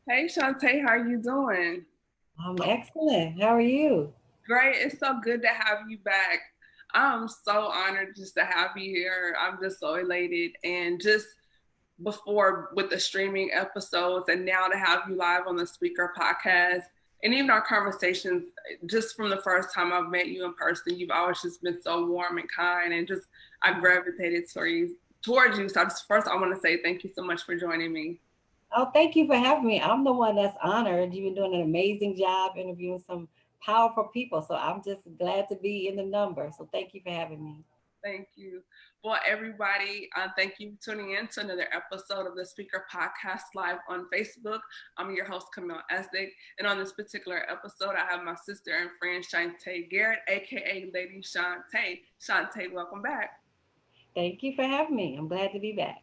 Hey Shuante, how are you doing? I'm excellent. How are you? Great. It's so good to have you back. I'm so honored just to have you here. I'm just so elated. And just before with the streaming episodes, and now to have you live on the Speaker podcast, and even our conversations, just from the first time I've met you in person, you've always just been so warm and kind, and just I gravitated towards you. So I want to say thank you so much for joining me. Oh, thank you for having me. I'm the one that's honored. You've been doing an amazing job interviewing some powerful people. So I'm just glad to be in the number. So thank you for having me. Thank you. Well, everybody, thank you for tuning in to another episode of the Speaker Podcast live on Facebook. I'm your host, Camille Esdick. And on this particular episode, I have my sister and friend, Shuante Garrett, aka Lady Shuante. Shuante, welcome back. Thank you for having me. I'm glad to be back.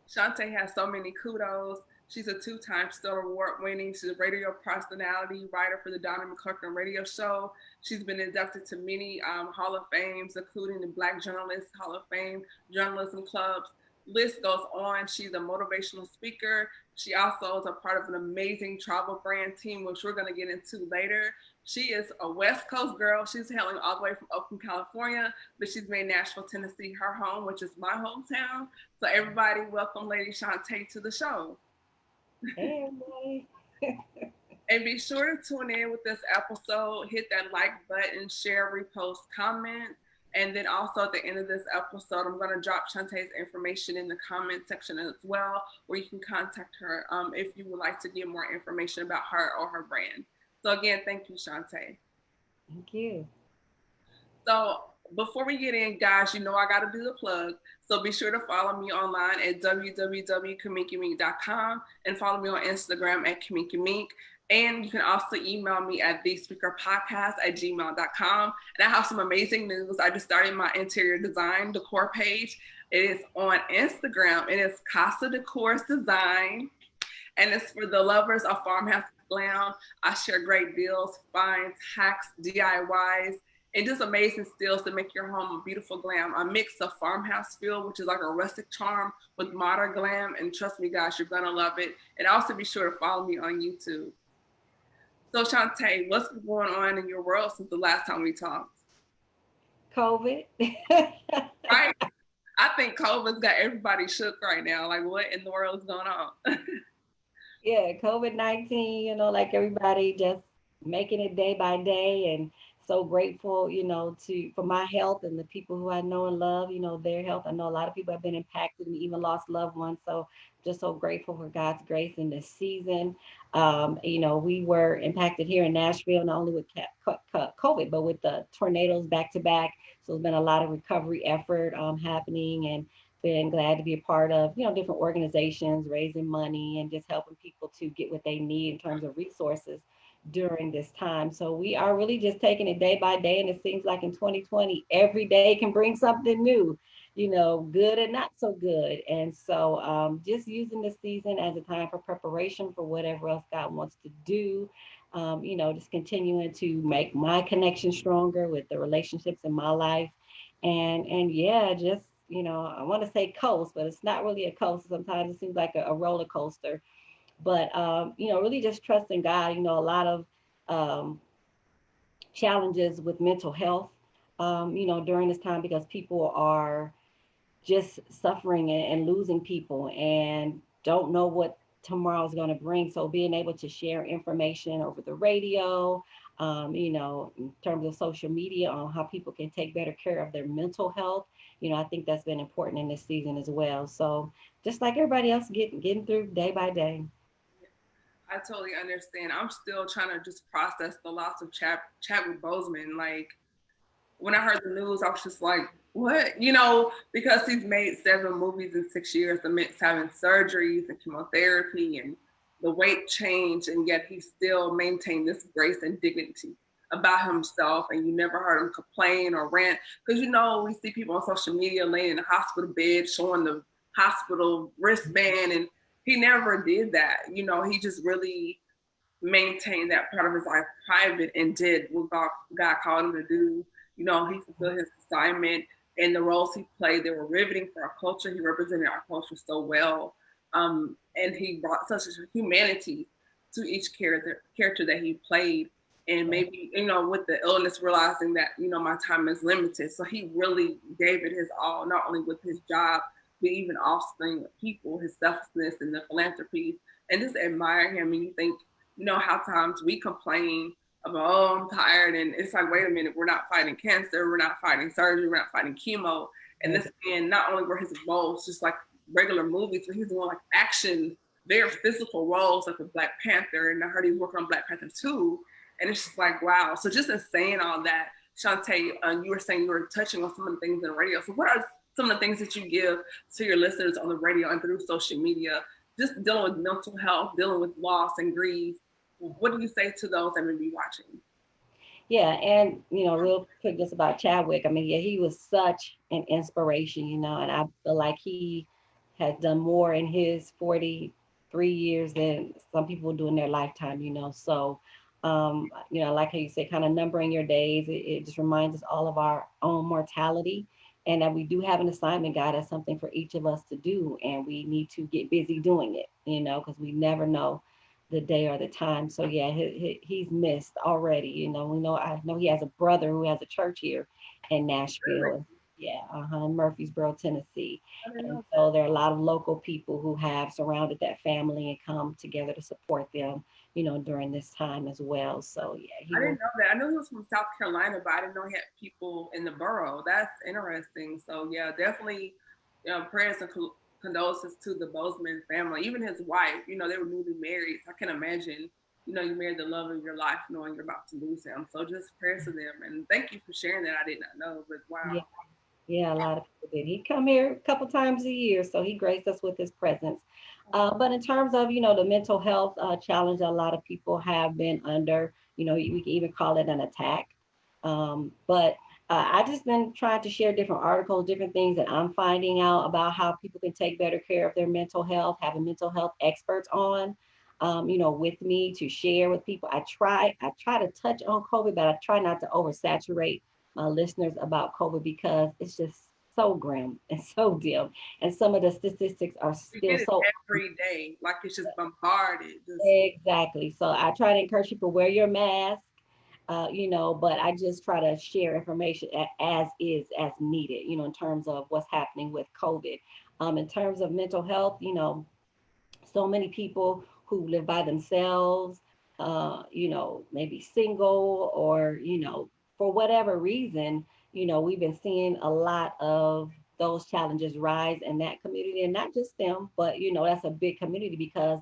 Shuante has so many kudos. She's a two-time Stellar Award winning. She's a radio personality, writer for the Donna McClurkin radio show. She's been inducted to many Hall of Fames, including the Black Journalists Hall of Fame, Journalism Clubs. List goes on. She's a motivational speaker. She also is a part of an amazing travel brand team, which we're going to get into later. She is a West Coast girl. She's hailing all the way from Oakland, California, but she's made Nashville, Tennessee her home, which is my hometown. So everybody, welcome Lady Shuante to the show. Hey, everybody. And be sure to tune in with this episode. Hit that like button, share, repost, comment. And then also at the end of this episode, I'm going to drop Shantae's information in the comment section as well, where you can contact her if you would like to get more information about her or her brand. So again, thank you, Shantae. Thank you. So before we get in, guys, you know I got to do the plug. So be sure to follow me online at www.kamikimink.com and follow me on Instagram at kamikimink. And you can also email me at thespeakerpodcast@gmail.com. And I have some amazing news. I just started my interior design decor page. It is on Instagram. It is Casa Decor's Design. And it's for the lovers of farmhouse glam. I share great deals, finds, hacks, DIYs, and just amazing steals to make your home a beautiful glam. A mix of farmhouse feel, which is like a rustic charm, with modern glam. And trust me, guys, you're gonna love it. And also be sure to follow me on YouTube. So, Shantae, what's been going on in your world since the last time we talked? COVID. Right? I think COVID's got everybody shook right now. Like, what in the world is going on? Yeah, COVID-19, like everybody just making it day by day and so grateful, to for my health and the people who I know and love, their health. I know a lot of people have been impacted and even lost loved ones. So just so grateful for God's grace in this season. We were impacted here in Nashville, not only with COVID, but with the tornadoes back to back. So there's been a lot of recovery effort happening, and been glad to be a part of, different organizations, raising money and just helping people to get what they need in terms of resources during this time. So we are really just taking it day by day. And it seems like in 2020, every day can bring something new, good and not so good. And so just using this season as a time for preparation for whatever else God wants to do. Just continuing to make my connection stronger with the relationships in my life, and yeah, just I want to say coast, but it's not really a coast. Sometimes it seems like a roller coaster. But really just trusting God. A lot of um, challenges with mental health. During this time because people are just suffering and losing people and don't know what tomorrow is going to bring. So being able to share information over the radio, in terms of social media on how people can take better care of their mental health, I think that's been important in this season as well. So just like everybody else getting through day by day. I totally understand. I'm still trying to just process the loss of Chadwick Boseman. Like, when I heard the news, I was just like, what? Because he's made 7 movies in 6 years, amidst having surgeries and chemotherapy and the weight change, and yet he still maintained this grace and dignity about himself, and you never heard him complain or rant. Because we see people on social media laying in the hospital bed showing the hospital wristband, and he never did that. He just really maintained that part of his life private and did what God called him to do. He fulfilled his assignment, and the roles he played, they were riveting for our culture. He represented our culture so well. And he brought such a humanity to each character that he played. And maybe, with the illness, realizing that, my time is limited. So he really gave it his all, not only with his job, but even offspring of people, his selflessness and the philanthropy. And just admire him. And you think, how times we complain about, oh, I'm tired. And it's like, wait a minute, we're not fighting cancer. We're not fighting surgery. We're not fighting chemo. And this man, not only were his roles just like regular movies, but he's doing like action, very physical roles like with Black Panther. And I heard he's working on Black Panther 2. And it's just like, wow. So just in saying all that, Shuante, you were saying you were touching on some of the things in the radio. So what are some of the things that you give to your listeners on the radio and through social media, just dealing with mental health, dealing with loss and grief? What do you say to those that may be watching? Yeah, and real quick, just about Chadwick. I mean, yeah, he was such an inspiration, and I feel like he has done more in his 43 years than some people do in their lifetime, So, like how you say, kind of numbering your days, it just reminds us all of our own mortality, and that we do have an assignment, God, that's something for each of us to do, and we need to get busy doing it, because we never know the day or the time. So yeah, he's missed already. We know I know he has a brother who has a church here in Really? Nashville. Yeah, in Murfreesboro, Tennessee. I didn't And know so that. there are a lot of local people who have surrounded that family and come together to support them, during this time as well. So yeah, he I will. didn't know that. I knew he was from South Carolina, but I didn't know he had people in the borough. That's interesting. So yeah, definitely, prayers and condolences to the Bozeman family. Even his wife, they were newly married. So I can imagine, you married the love of your life, knowing you're about to lose him. So just prayers to them, and thank you for sharing that. I did not know, but Yeah, wow. yeah, a lot of people did. He'd come here a couple times a year, so he graced us with his presence. But in terms of, the mental health challenge a lot of people have been under, we can even call it an attack. But I just been trying to share different articles, different things that I'm finding out about how people can take better care of their mental health, having mental health experts on, with me to share with people. I try to touch on COVID, but I try not to oversaturate my listeners about COVID because it's just so grim and so dim. And some of the statistics are We still get it so every day, like it's just bombarded. Just exactly. So I try to encourage people wear your mask, but I just try to share information as is as needed, in terms of what's happening with COVID. In terms of mental health, so many people who live by themselves, maybe single or, for whatever reason, we've been seeing a lot of those challenges rise in that community and not just them, but, that's a big community because,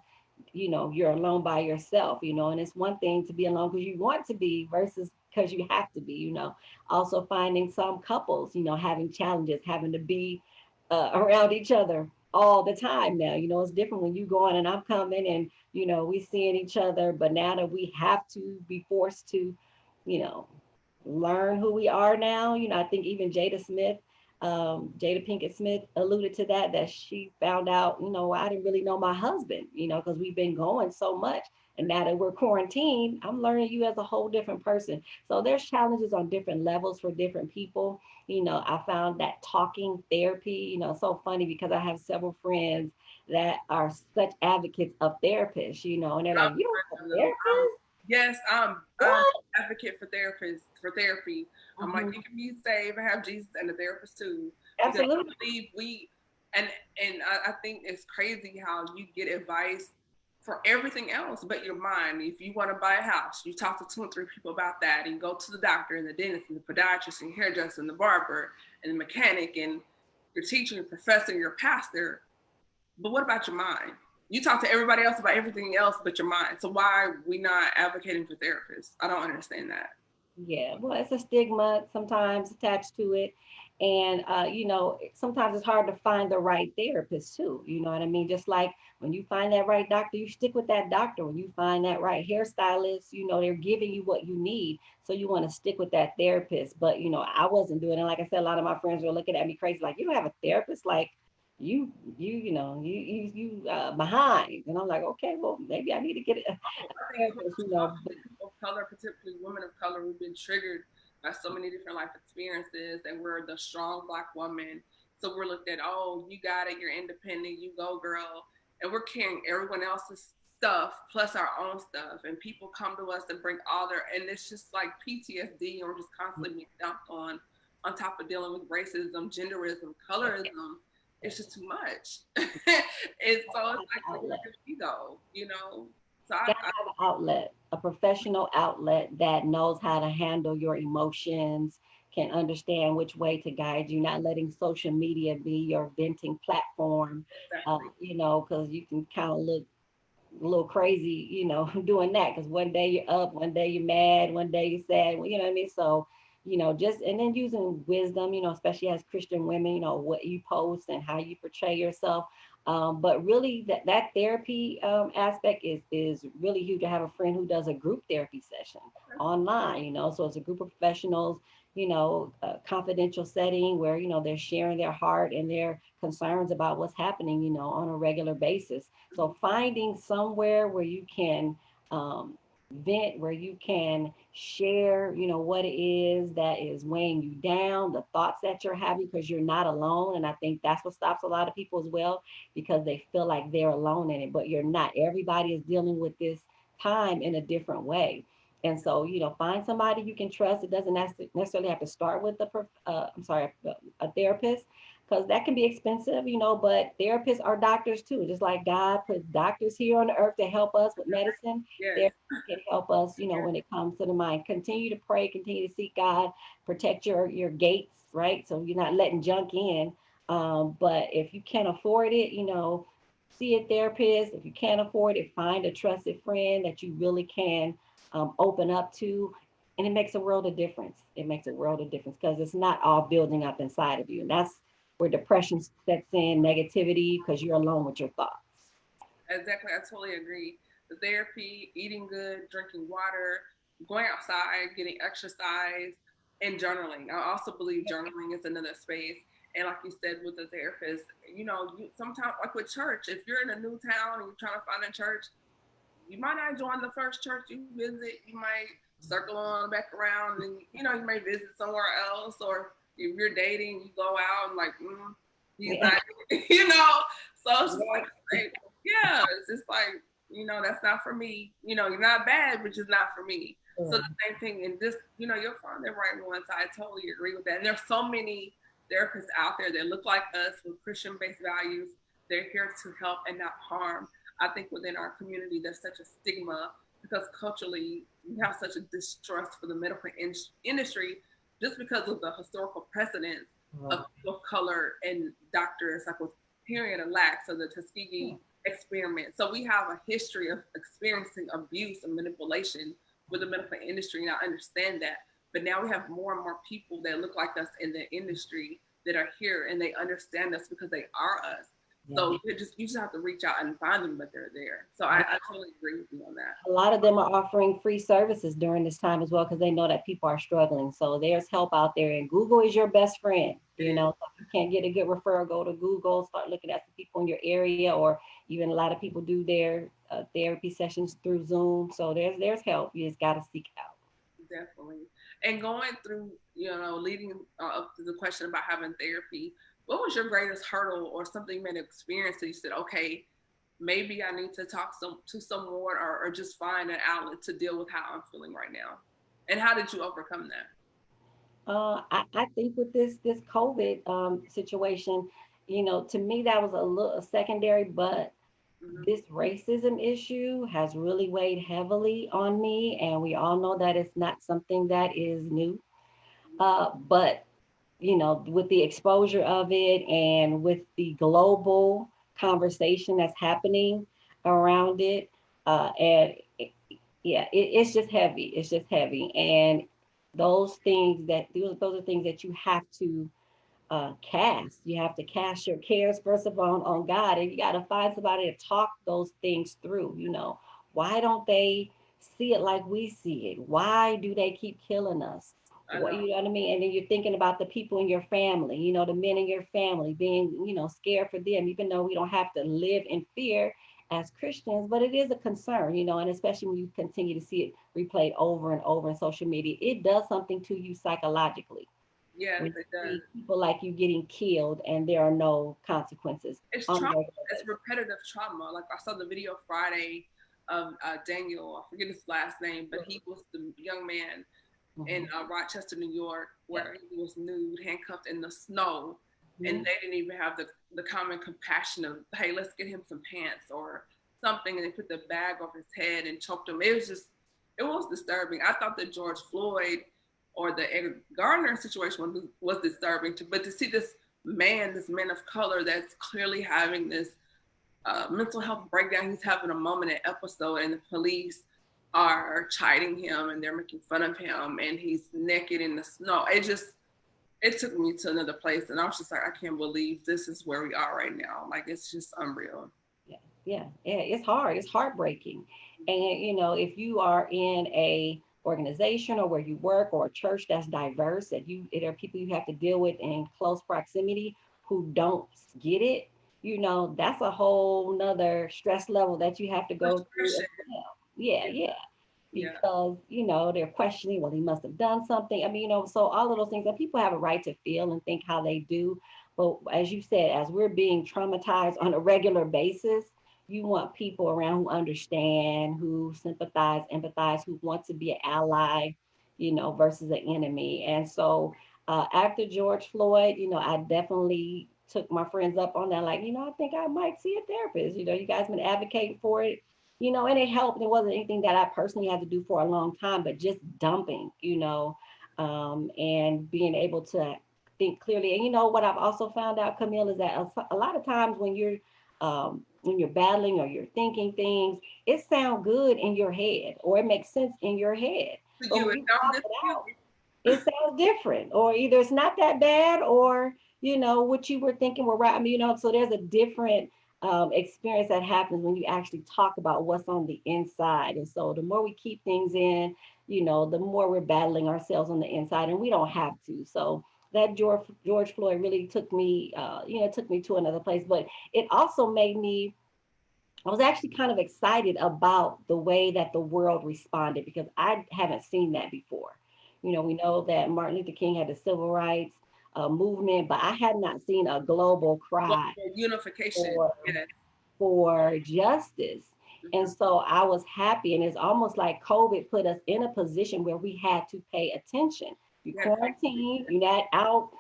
you're alone by yourself, and it's one thing to be alone because you want to be versus because you have to be, also finding some couples, having challenges, having to be around each other all the time now. It's different when you go on and I'm coming and, we seeing each other. But now that we have to be forced to, you know, learn who we are now, I think even Jada Pinkett Smith alluded to that she found out, I didn't really know my husband, because we've been going so much. And now that we're quarantined, I'm learning you as a whole different person. So there's challenges on different levels for different people. I found that talking therapy, so funny because I have several friends that are such advocates of therapists, and they're I'm like, you don't have a them. therapist? Yes, I'm What? an advocate for therapists for therapy. I'm like, Hmm. you can be saved and have Jesus and a therapist too, because I Absolutely. believe and I think it's crazy how you get advice for everything else but your mind. If you want to buy a house, you talk to two or three people about that, and go to the doctor and the dentist and the podiatrist and hairdresser and the barber and the mechanic and your teacher, your professor, your pastor. But what about your mind? You talk to everybody else about everything else but your mind. So why are we not advocating for therapists? I don't understand that. Yeah, well, it's a stigma sometimes attached to it. And, sometimes it's hard to find the right therapist too. You know what I mean? Just like when you find that right doctor, you stick with that doctor. When you find that right hairstylist, they're giving you what you need. So you want to stick with that therapist. But, I wasn't doing it. Like I said, a lot of my friends were looking at me crazy, like, you don't have a therapist? Like, you behind. And I'm like, okay, well, maybe I need to get a I think therapist, people of color, particularly women of color, we've been triggered by so many different life experiences, and we're the strong Black woman. So we're looked at, oh, you got it, you're independent, you go, girl, and we're carrying everyone else's stuff plus our own stuff, and people come to us and bring all their, and it's just like PTSD, and we're just constantly being dumped on top of dealing with racism, genderism, colorism. It's just too much. It's so it's like where Outlet. does she go, you know? So Got to have an outlet, a professional outlet that knows how to handle your emotions, can understand which way to guide you, not letting social media be your venting platform. exactly. Because you can kind of look a little crazy, doing that. Because one day you're up, one day you're mad, one day you're sad. You know what I mean? So, just and then using wisdom, especially as Christian women, what you post and how you portray yourself. But really, that therapy aspect is really huge. To have a friend who does a group therapy session online, so it's a group of professionals, a confidential setting where they're sharing their heart and their concerns about what's happening, on a regular basis. So finding somewhere where you can vent, where you can share, what it is that is weighing you down, the thoughts that you're having, because you're not alone. And I think that's what stops a lot of people as well, because they feel like they're alone in it, but you're not. Everybody is dealing with this time in a different way. And so, find somebody you can trust. It doesn't necessarily have to start with a therapist, because that can be expensive, but therapists are doctors too. Just like God puts doctors here on the earth to help us with medicine, Yes. therapists can help us, when it comes to the mind. Continue to pray, continue to seek God, protect your gates, right? So you're not letting junk in. But if you can't afford it, see a therapist. If you can't afford it, find a trusted friend that you really can open up to. And it makes a world of difference. It makes a world of difference because it's not all building up inside of you. And that's where depression sets in, negativity, because you're alone with your thoughts. Exactly, I totally agree. The therapy, eating good, drinking water, going outside, getting exercise, and journaling. I also believe journaling is another space. And like you said with the therapist, sometimes like with church, if you're in a new town and you're trying to find a church, you might not join the first church you visit. You might circle on back around, and you may visit somewhere else. Or if you're dating, you go out and like, he's Yeah. not, you know. So it's just Right. like, yeah, it's just like, that's not for me. You're not bad, but just not for me. So the same thing in this, you'll find the right ones. I totally agree with that. And there's so many therapists out there that look like us with Christian-based values. They're here to help and not harm. I think within our community, there's such a stigma because culturally we have such a distrust for the medical industry just because of the historical precedence Right. of people of color and doctors, like with Period and Lax or the Yeah. Tuskegee experiment. So we have a history of experiencing abuse and manipulation with the medical industry, and I understand that. But now we have more and more people that look like us in the industry that are here and they understand us because they are us. Yeah. So you just have to reach out and find them, but they're there. So I totally agree with you on that. A lot of them are offering free services during this time as well because they know that people are struggling. So there's help out there, and Google is your best friend. It is. So if you can't get a good referral, go to Google, start looking at the people in your area, or even a lot of people do their therapy sessions through Zoom. So there's help. You just got to seek out. Definitely. And going through, leading up to the question about having therapy, what was your greatest hurdle or something you made an experience that you said, okay, maybe I need to talk to someone or just find an outlet to deal with how I'm feeling right now? And how did you overcome that? I think with this COVID situation, to me that was a little secondary, but Mm-hmm. this racism issue has really weighed heavily on me, and we all know that it's not something that is new. But with the exposure of it and with the global conversation that's happening around it, and yeah, it's just heavy. It's just heavy, and those are things that you have to cast. You have to cast your cares first of all on God, and you got to find somebody to talk those things through. Why don't they see it like we see it? Why do they keep killing us? I What know. you know what I mean? And then you're thinking about the people in your family, the men in your family, being scared for them, even though we don't have to live in fear as Christians, but it is a concern, and especially when you continue to see it replayed over and over in social media, it does something to you psychologically Yes, when it you does. see people like you getting killed and there are no consequences It's on a trauma. regular It's basis. repetitive trauma. Like I saw the video Friday. of Daniel. I forget his last name, but he was the young man in Mhm. Rochester, New York, Yeah. where he was nude, handcuffed in the snow, and Mhm. they didn't even have the common compassion of, hey, let's get him some pants or something, and they put the bag over his head and choked him. It was disturbing. I thought the George Floyd or the Edward Gardner situation was disturbing, but to see this man of color that's clearly having this mental health breakdown. He's having a moment, an episode, and the police are chiding him and they're making fun of him, and he's naked in the snow. It took me to another place, and I was just like, I can't believe this is where we are right now. Like, it's just unreal. Yeah, yeah, yeah. It's hard. It's heartbreaking. And if you are in a organization or where you work or a church that's diverse, that there are people you have to deal with in close proximity who don't get it, that's a whole nother stress level that you have to go through as Frustration. well. Yeah, Yeah, yeah. yeah. Because they're questioning, well, he must have done something. I mean, so all of those things, and people have a right to feel and think how they do. But as you said, as we're being traumatized on a regular basis, you want people around who understand, who sympathize, empathize, who want to be an ally, versus an enemy. And so after George Floyd, I definitely took my friends up on that. Like, I think I might see a therapist. You guys been advocating for it, and it helped. It wasn't anything that I personally had to do for a long time, but just dumping, and being able to think clearly. And what I've also found out, Camille, is that a lot of times when you're battling or you're thinking things, it sounds good in your head or it makes sense in your head. To But you, when it you sounds talk good it to you. out, it sounds different. Or either it's not that bad or, what you were thinking were right. I mean, so there's a different experience that happens when you actually talk about what's on the inside. And so the more we keep things in, the more we're battling ourselves on the inside, and we don't have to. So that George Floyd really took me to another place. But it also made me I was actually kind of excited about the way that the world responded because I haven't seen that before. We know that Martin Luther King had the civil rights movement, but I had not seen a global cry Global unification. for Yes. justice. And Mm-hmm. so I was happy. And it's almost like COVID put us in a position where we had to pay attention. You You had to pay quarantine, you're not out,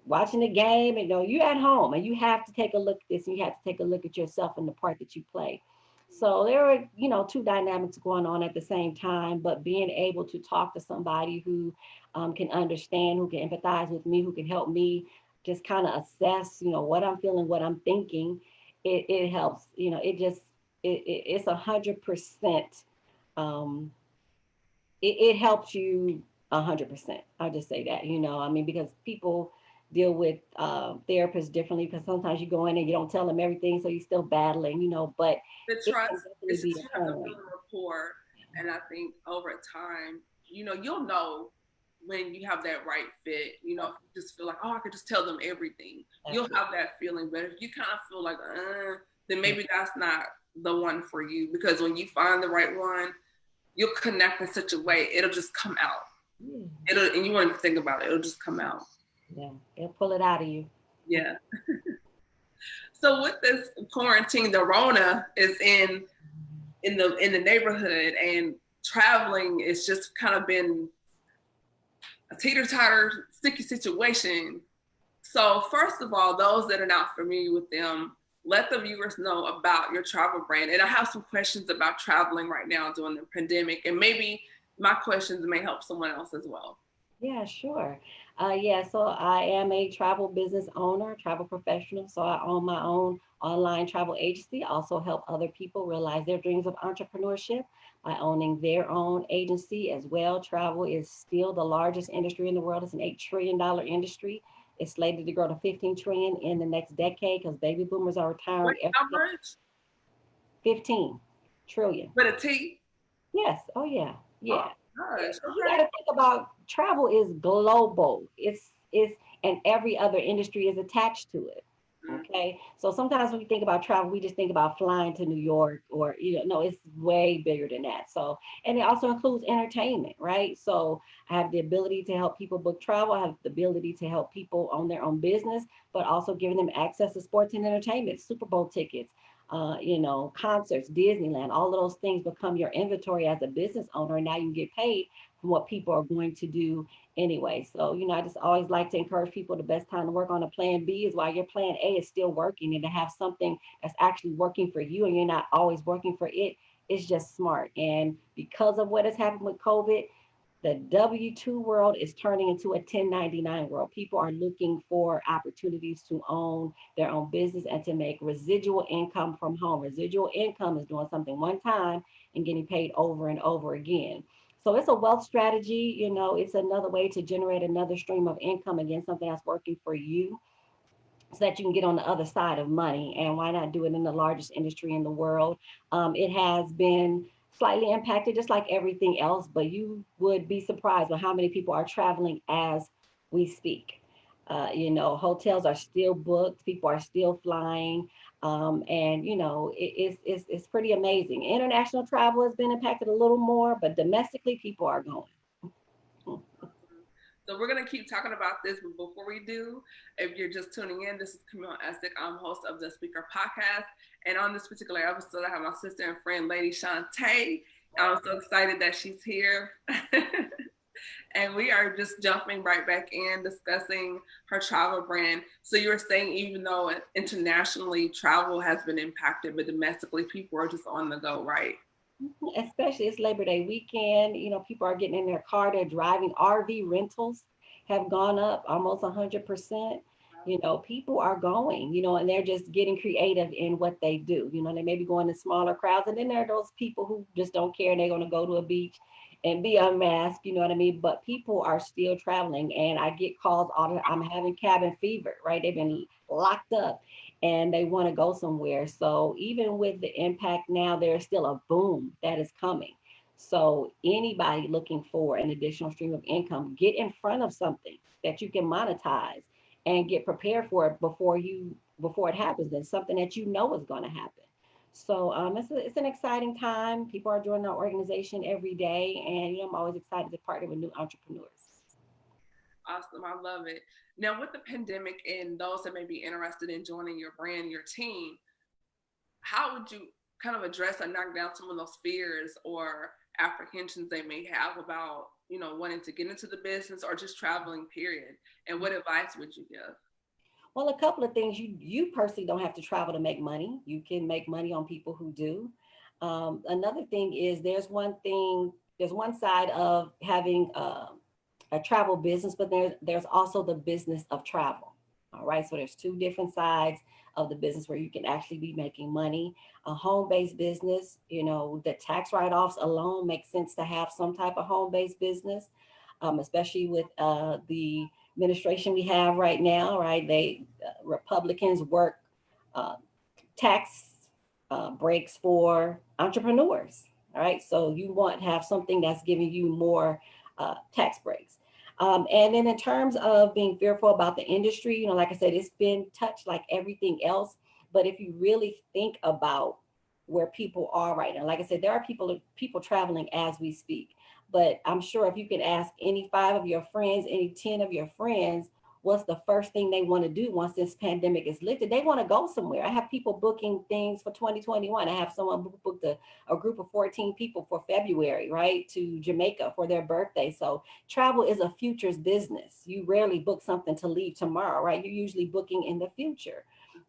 watching the game, and you're at home and you have to take a look at this and you have to take a look at yourself and the part that you play. So there are, two dynamics going on at the same time, but being able to talk to somebody who can understand, who can empathize with me, who can help me just kind of assess, what I'm feeling, what I'm thinking, it helps. It's 100%. Um, it helps you 100%. I'll just say that, I mean, because people deal with therapists differently because sometimes you go in and you don't tell them everything, so you're still battling, but the it can trust. definitely It's be just a you have to build turnaround. a rapport, and I think over time, you'll know when you have that right fit. If you just feel like, oh, I could just tell them everything. That's You'll it. have that feeling. But if you kind of feel like, then Yeah. maybe that's not the one for you. Because when you find the right one, you'll connect in such a way it'll just come out. Yeah. And you won't even think about it. It'll just come out. Yeah. It'll pull it out of you. Yeah. So with this quarantine, the Rona is in the neighborhood, and traveling is just kind of been a teeter-totter sticky situation. So first of all, those that are not familiar with them, let the viewers know about your travel brand. And I have some questions about traveling right now during the pandemic, and maybe my questions may help someone else as well. Yeah, sure. Yeah, so I am a travel business owner, travel professional. So I own my own online travel agency. I also help other people realize their dreams of entrepreneurship by owning their own agency as well. Travel is still the largest industry in the world. It's an $8 trillion industry. It's slated to grow to 15 trillion in the next decade because baby boomers are Wait, retiring how every much? 15 trillion. With a T? Yes. Oh, yeah. Oh Yeah. Yeah. gosh. 'Cause you got Okay. to think about travel is global. And every other industry is attached to it. Mm. Okay. So sometimes when we think about travel, we just think about flying to New York or, no, it's way bigger than that. So, and it also includes entertainment, right? So I have the ability to help people book travel. I have the ability to help people own their own business, but also giving them access to sports and entertainment, Super Bowl tickets, concerts, Disneyland, all of those things become your inventory as a business owner. And now you get paid for what people are going to do anyway. So, I just always like to encourage people the best time to work on a plan B is while your plan A is still working, and to have something that's actually working for you and you're not always working for it. It's just smart. And because of what has happened with COVID, the W-2 world is turning into a 1099 world. People are looking for opportunities to own their own business and to make residual income from home. Residual income is doing something one time and getting paid over and over again. So it's a wealth strategy. It's another way to generate another stream of income, again, something that's working for you, so that you can get on the other side of money. And why not do it in the largest industry in the world? It has been slightly impacted, just like everything else, but you would be surprised with how many people are traveling as we speak. Hotels are still booked, people are still flying. And it's pretty amazing. International travel has been impacted a little more, but domestically, people are going. So we're gonna keep talking about this, but before we do, if you're just tuning in, this is Camille Estick. I'm host of the Speaker Podcast, and on this particular episode, I have my sister and friend, Lady Shuante. I'm so excited that she's here. And we are just jumping right back in discussing her travel brand. So you were saying even though internationally travel has been impacted, but domestically people are just on the go, right? Especially it's Labor Day weekend. People are getting in their car, they're driving. RV rentals have gone up almost 100%. People are going, and they're just getting creative in what they do. They may be going to smaller crowds, and then there are those people who just don't care and they're going to go to a beach and be unmasked, you know what I mean? But people are still traveling, and I get calls all the I'm having cabin fever, right? They've been locked up and they want to go somewhere. So even with the impact now, there's still a boom that is coming. So anybody looking for an additional stream of income, get in front of something that you can monetize and get prepared for it before it happens. And something that is going to happen. So it's an exciting time. People are joining our organization every day, and I'm always excited to partner with new entrepreneurs. Awesome. I love it. Now, with the pandemic and those that may be interested in joining your brand, your team, how would you kind of address or knock down some of those fears or apprehensions they may have about, wanting to get into the business or just traveling, period? And what advice would you give? Well, a couple of things. You personally don't have to travel to make money. You can make money on people who do. Another thing is there's one side of having a travel business, but there's also the business of travel. All right, so there's two different sides of the business where you can actually be making money. A home-based business, the tax write-offs alone make sense to have some type of home-based business, especially with the administration we have right now. Right, Republicans work uh, tax breaks for entrepreneurs. All right, so you want to have something that's giving you more tax breaks. And then in terms of being fearful about the industry, like I said, it's been touched like everything else. But if you really think about where people are right now, like I said, there are people traveling as we speak. But I'm sure if you can ask any 5 of your friends, any 10 of your friends, what's the first thing they want to do once this pandemic is lifted? They want to go somewhere. I have people booking things for 2021. I have someone booked a group of 14 people for February, right, to Jamaica for their birthday. So travel is a futures business. You rarely book something to leave tomorrow, right? You're usually booking in the future.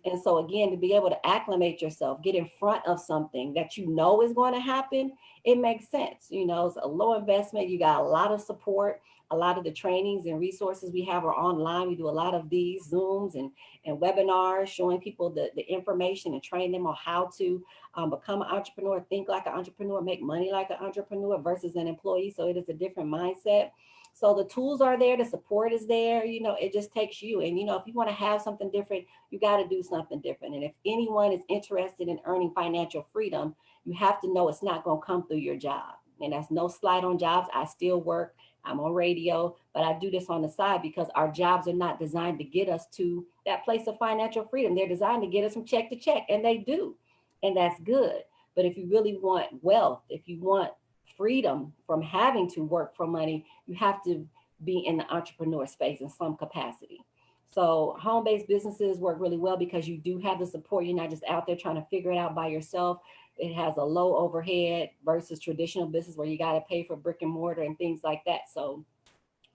And so again, to be able to acclimate yourself, get in front of something that is going to happen, it makes sense. It's a low investment. You got a lot of support. A lot of the trainings and resources we have are online. We do a lot of these Zooms and webinars showing people the information and train them on how to become an entrepreneur, think like an entrepreneur, make money like an entrepreneur versus an employee. So it is a different mindset. So the tools are there, the support is there, it just takes you. And, if you want to have something different, you got to do something different. And if anyone is interested in earning financial freedom, you have to know it's not going to come through your job. And that's no slight on jobs. I still work. I'm on radio, but I do this on the side because our jobs are not designed to get us to that place of financial freedom. They're designed to get us from check to check, and they do. And that's good. But if you really want wealth, if you want freedom from having to work for money, you have to be in the entrepreneur space in some capacity. So home-based businesses work really well because you do have the support. You're not just out there trying to figure it out by yourself. It has a low overhead versus traditional business where you got to pay for brick and mortar and things like that. So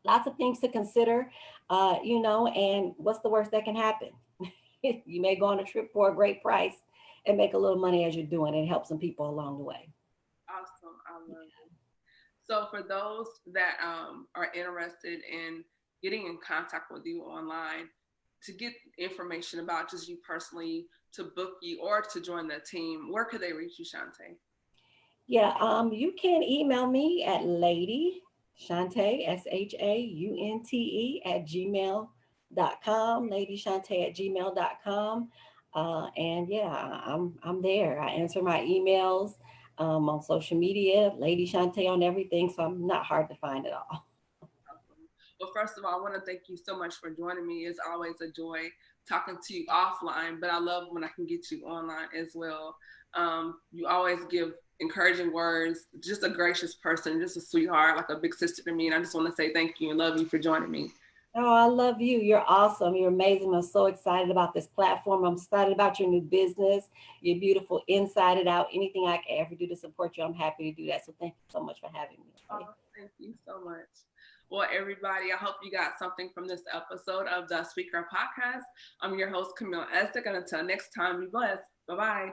lots of things to consider, and what's the worst that can happen? You may go on a trip for a great price and make a little money as you're doing it and help some people along the way. Awesome. I love it. So for those that are interested in getting in contact with you online to get information about just you personally, to book you or to join the team, where could they reach you, Shuante? Yeah, you can email me at Lady Shuante, Shuante at gmail.com, Lady Shuante at gmail.com. And yeah, I'm there. I answer my emails on social media, Lady Shuante on everything, so I'm not hard to find at all. Awesome. Well, first of all, I want to thank you so much for joining me. It's always a joy talking to you offline, but I love when I can get you online as well. You always give encouraging words, just a gracious person, just a sweetheart, like a big sister to me. And I just want to say thank you and love you for joining me. Oh, I love you. You're awesome. You're amazing. I'm so excited about this platform. I'm excited about your new business. You're beautiful inside and out. Anything I can ever do to support you, I'm happy to do that. So thank you so much for having me. Okay. Oh, thank you so much. Well, everybody, I hope you got something from this episode of the Speaker Podcast. I'm your host, Camille Estek, and until next time, be blessed. Bye bye.